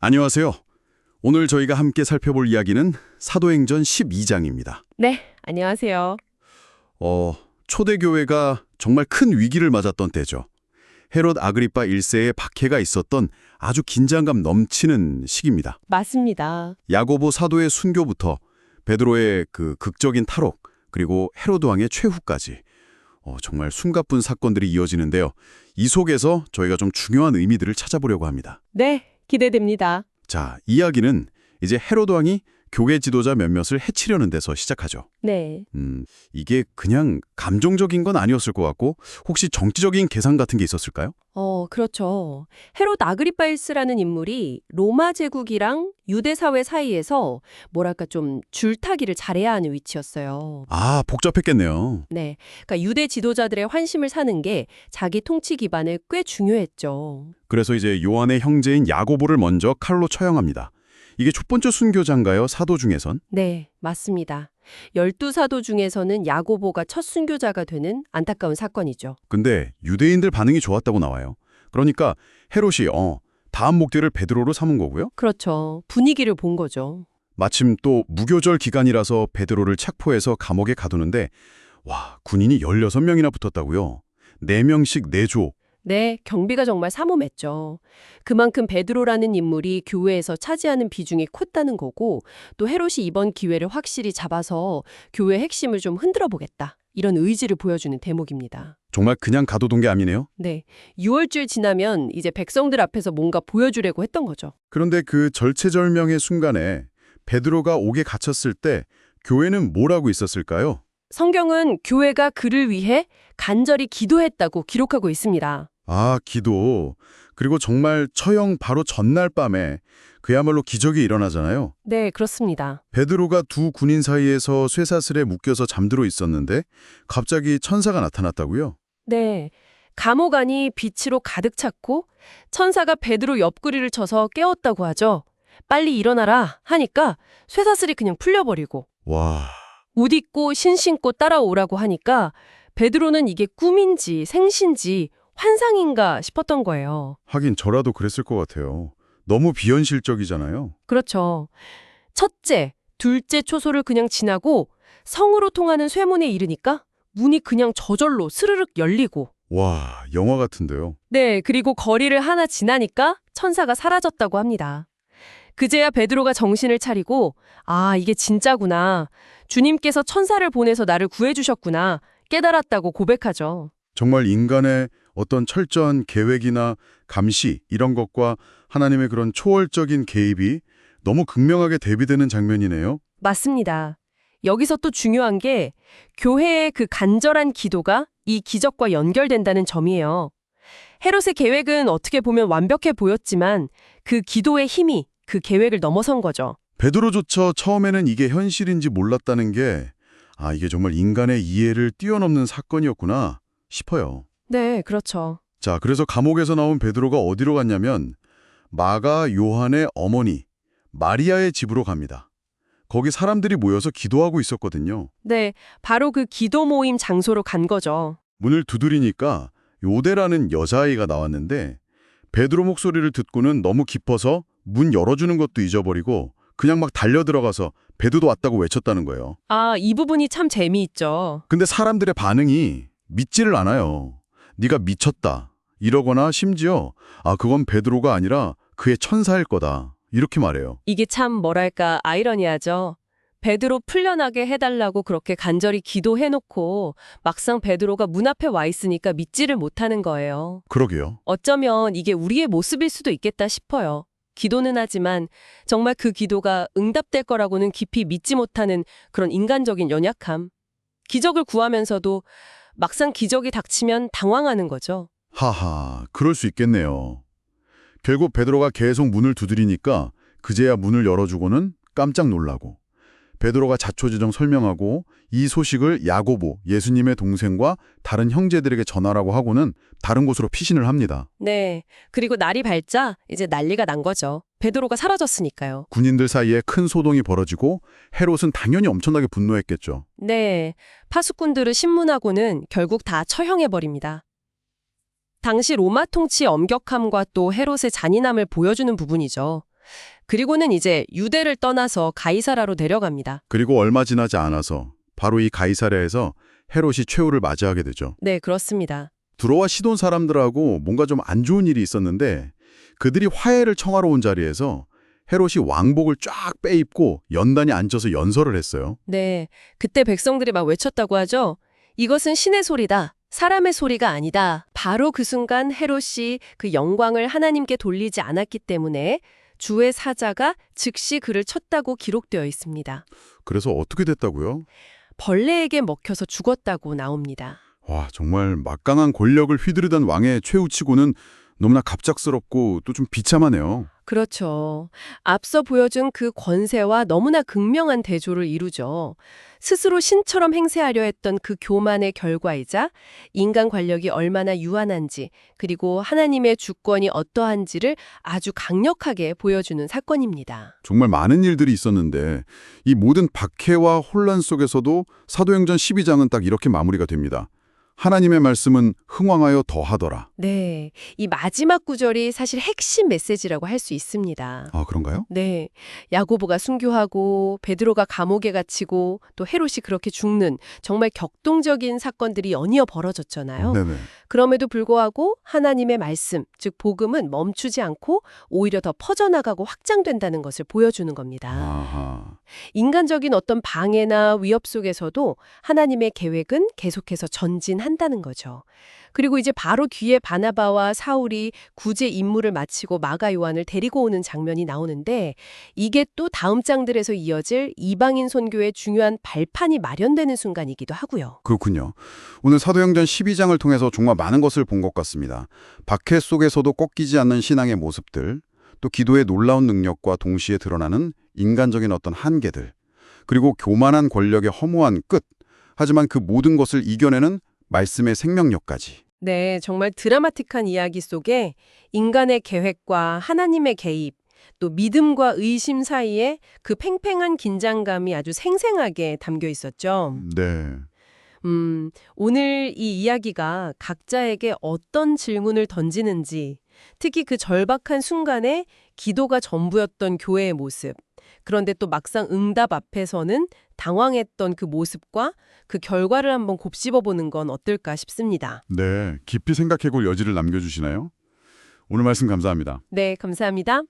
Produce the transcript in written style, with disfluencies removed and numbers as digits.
안녕하세요. 오늘 저희가 함께 살펴볼 이야기는 사도행전 12장입니다. 네, 안녕하세요. 초대교회가 정말 큰 위기를 맞았던 때죠. 헤롯 아그리파 1세의 박해가 있었던 아주 긴장감 넘치는 시기입니다. 맞습니다. 야고보 사도의 순교부터 베드로의 그 극적인 탈옥, 그리고 헤롯 왕의 최후까지 정말 숨가쁜 사건들이 이어지는데요. 이 속에서 저희가 좀 중요한 의미들을 찾아보려고 합니다. 네, 기대됩니다. 자, 이야기는 이제 헤롯 왕이 교회 지도자 몇몇을 해치려는 데서 시작하죠. 네, 이게 그냥 감정적인 건 아니었을 것 같고 혹시 정치적인 계산 같은 게 있었을까요? 그렇죠. 헤롯 아그리파 1세라는 인물이 로마 제국이랑 유대 사회 사이에서 뭐랄까 좀 줄타기를 잘해야 하는 위치였어요. 아, 복잡했겠네요. 네, 그러니까 유대 지도자들의 환심을 사는 게 자기 통치 기반에 꽤 중요했죠. 그래서 이제 요한의 형제인 야고보를 먼저 칼로 처형합니다. 이게 첫 번째 순교자인가요? 사도 중에선? 네, 맞습니다. 12사도 중에서는 야고보가 첫 순교자가 되는 안타까운 사건이죠. 근데 유대인들 반응이 좋았다고 나와요. 그러니까 헤롯이 다음 목표를 베드로로 삼은 거고요. 그렇죠. 분위기를 본 거죠. 마침 또 무교절 기간이라서 베드로를 착포해서 감옥에 가두는데 와, 군인이 16명이나 붙었다고요. 4명씩 4조. 네, 경비가 정말 삼엄했죠. 그만큼 베드로라는 인물이 교회에서 차지하는 비중이 컸다는 거고, 또 헤롯이 이번 기회를 확실히 잡아서 교회 핵심을 좀 흔들어 보겠다. 이런 의지를 보여주는 대목입니다. 정말 그냥 가둬둔 게 아니네요. 네, 6월주일 지나면 이제 백성들 앞에서 뭔가 보여주려고 했던 거죠. 그런데 그 절체절명의 순간에 베드로가 옥에 갇혔을 때 교회는 뭘 하고 있었을까요? 성경은 교회가 그를 위해 간절히 기도했다고 기록하고 있습니다. 아, 기도. 그리고 정말 처형 바로 전날 밤에 그야말로 기적이 일어나잖아요. 네, 그렇습니다. 베드로가 두 군인 사이에서 쇠사슬에 묶여서 잠들어 있었는데 갑자기 천사가 나타났다고요? 네, 감옥 안이 빛으로 가득 찼고 천사가 베드로 옆구리를 쳐서 깨웠다고 하죠. 빨리 일어나라 하니까 쇠사슬이 그냥 풀려버리고 와, 옷 입고 신 신고 따라오라고 하니까 베드로는 이게 꿈인지 생신지 환상인가 싶었던 거예요. 하긴 저라도 그랬을 것 같아요. 너무 비현실적이잖아요. 그렇죠. 첫째, 둘째 초소를 그냥 지나고 성으로 통하는 쇠문에 이르니까 문이 그냥 저절로 스르륵 열리고 와, 영화 같은데요. 네, 그리고 거리를 하나 지나니까 천사가 사라졌다고 합니다. 그제야 베드로가 정신을 차리고 아, 이게 진짜구나. 주님께서 천사를 보내서 나를 구해주셨구나. 깨달았다고 고백하죠. 정말 인간의 어떤 철저한 계획이나 감시 이런 것과 하나님의 그런 초월적인 개입이 너무 극명하게 대비되는 장면이네요. 맞습니다. 여기서 또 중요한 게 교회의 그 간절한 기도가 이 기적과 연결된다는 점이에요. 헤롯의 계획은 어떻게 보면 완벽해 보였지만 그 기도의 힘이 그 계획을 넘어선 거죠. 베드로조차 처음에는 이게 현실인지 몰랐다는 게 이게 정말 인간의 이해를 뛰어넘는 사건이었구나 싶어요. 네, 그렇죠. 자, 그래서 감옥에서 나온 베드로가 어디로 갔냐면 마가 요한의 어머니 마리아의 집으로 갑니다. 거기 사람들이 모여서 기도하고 있었거든요. 네, 바로 그 기도 모임 장소로 간 거죠. 문을 두드리니까 요대라는 여자아이가 나왔는데 베드로 목소리를 듣고는 너무 깊어서 문 열어주는 것도 잊어버리고 그냥 막 달려들어가서 베드로 왔다고 외쳤다는 거예요. 아, 이 부분이 참 재미있죠. 근데 사람들의 반응이 믿지를 않아요. 네가 미쳤다 이러거나 심지어 그건 베드로가 아니라 그의 천사일 거다 이렇게 말해요. 이게 참 뭐랄까 아이러니하죠. 베드로 풀려나게 해달라고 그렇게 간절히 기도해놓고 막상 베드로가 문 앞에 와 있으니까 믿지를 못하는 거예요. 그러게요. 어쩌면 이게 우리의 모습일 수도 있겠다 싶어요. 기도는 하지만 정말 그 기도가 응답될 거라고는 깊이 믿지 못하는 그런 인간적인 연약함. 기적을 구하면서도 막상 기적이 닥치면 당황하는 거죠. 하하, 그럴 수 있겠네요. 결국 베드로가 계속 문을 두드리니까 그제야 문을 열어주고는 깜짝 놀라고 베드로가 자초지종 설명하고 이 소식을 야고보, 예수님의 동생과 다른 형제들에게 전하라고 하고는 다른 곳으로 피신을 합니다. 네, 그리고 날이 밝자 이제 난리가 난 거죠. 베드로가 사라졌으니까요. 군인들 사이에 큰 소동이 벌어지고 헤롯은 당연히 엄청나게 분노했겠죠. 네, 파수꾼들을 신문하고는 결국 다 처형해버립니다. 당시 로마 통치의 엄격함과 또 헤롯의 잔인함을 보여주는 부분이죠. 그리고는 이제 유대를 떠나서 가이사라로 내려갑니다. 그리고 얼마 지나지 않아서 바로 이 가이사랴에서 헤롯이 최후를 맞이하게 되죠. 네, 그렇습니다. 두로와 시돈 사람들하고 뭔가 좀 안 좋은 일이 있었는데 그들이 화해를 청하러 온 자리에서 헤롯이 왕복을 쫙 빼입고 연단이 앉아서 연설을 했어요. 네, 그때 백성들이 막 외쳤다고 하죠. 이것은 신의 소리다. 사람의 소리가 아니다. 바로 그 순간 헤롯이 그 영광을 하나님께 돌리지 않았기 때문에 주의 사자가 즉시 그를 쳤다고 기록되어 있습니다. 그래서 어떻게 됐다고요? 벌레에게 먹혀서 죽었다고 나옵니다. 와, 정말 막강한 권력을 휘두르던 왕의 최후치고는 너무나 갑작스럽고 또 좀 비참하네요. 그렇죠. 앞서 보여준 그 권세와 너무나 극명한 대조를 이루죠. 스스로 신처럼 행세하려 했던 그 교만의 결과이자 인간 권력이 얼마나 유한한지 그리고 하나님의 주권이 어떠한지를 아주 강력하게 보여주는 사건입니다. 정말 많은 일들이 있었는데 이 모든 박해와 혼란 속에서도 사도행전 12장은 딱 이렇게 마무리가 됩니다. 하나님의 말씀은 흥왕하여 더하더라. 네, 이 마지막 구절이 사실 핵심 메시지라고 할 수 있습니다. 아, 그런가요? 네, 야고보가 순교하고 베드로가 감옥에 갇히고 또 헤롯이 그렇게 죽는 정말 격동적인 사건들이 연이어 벌어졌잖아요. 네네. 그럼에도 불구하고 하나님의 말씀, 즉 복음은 멈추지 않고 오히려 더 퍼져나가고 확장된다는 것을 보여주는 겁니다. 아하. 인간적인 어떤 방해나 위협 속에서도 하나님의 계획은 계속해서 전진한다는 거죠. 그리고 이제 바로 뒤에 바나바와 사울이 구제 임무를 마치고 마가 요한을 데리고 오는 장면이 나오는데 이게 또 다음 장들에서 이어질 이방인 선교의 중요한 발판이 마련되는 순간이기도 하고요. 그렇군요. 오늘 사도행전 12장을 통해서 정말 많은 것을 본 것 같습니다. 박해 속에서도 꺾이지 않는 신앙의 모습들, 또 기도의 놀라운 능력과 동시에 드러나는 인간적인 어떤 한계들, 그리고 교만한 권력의 허무한 끝, 하지만 그 모든 것을 이겨내는 말씀의 생명력까지. 네, 정말 드라마틱한 이야기 속에 인간의 계획과 하나님의 개입, 또 믿음과 의심 사이에 그 팽팽한 긴장감이 아주 생생하게 담겨 있었죠. 네. 오늘 이 이야기가 각자에게 어떤 질문을 던지는지, 특히 그 절박한 순간에 기도가 전부였던 교회의 모습, 그런데 또 막상 응답 앞에서는 당황했던 그 모습과 그 결과를 한번 곱씹어보는 건 어떨까 싶습니다. 네. 깊이 생각해볼 여지를 남겨주시나요? 오늘 말씀 감사합니다. 네, 감사합니다.